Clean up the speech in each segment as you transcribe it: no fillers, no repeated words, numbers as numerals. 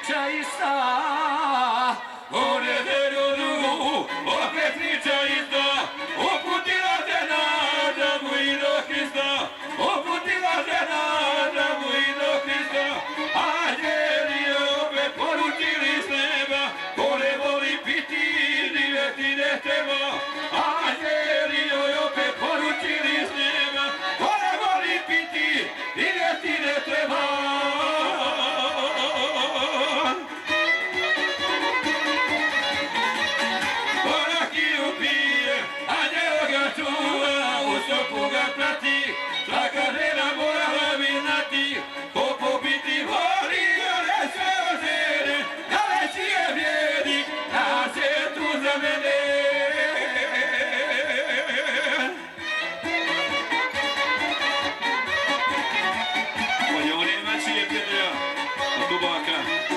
priča ista, o nedelju drugu, opet priča ista, uputila te nadamu i do Hrista, uputila te nadamu i do Hrista, anđeli opet poručili s neba, ko ne voli piti, živjeti ne treba, anđeli opet poručili s neba, ko ne voli piti, živjeti ne treba.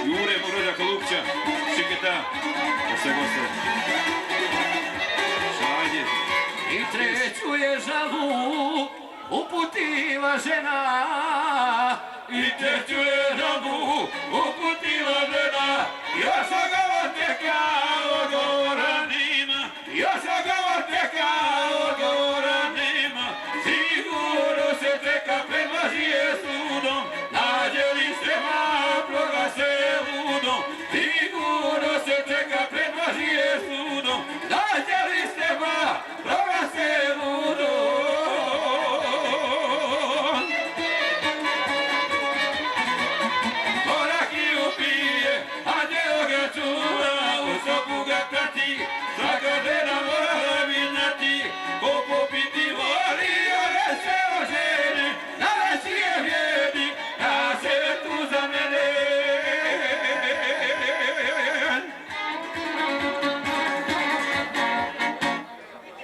Jure Morođa Kolupća, Šiketa, da se goste. Šajde. I treću je žalu uputila žena, i treću je žalu uputila žena, još ogava teka odgovora nema, još ogava teka odgovora nema, sigurno se teka pred Božije sudom, nađe li se ma proglase ludom, sigurno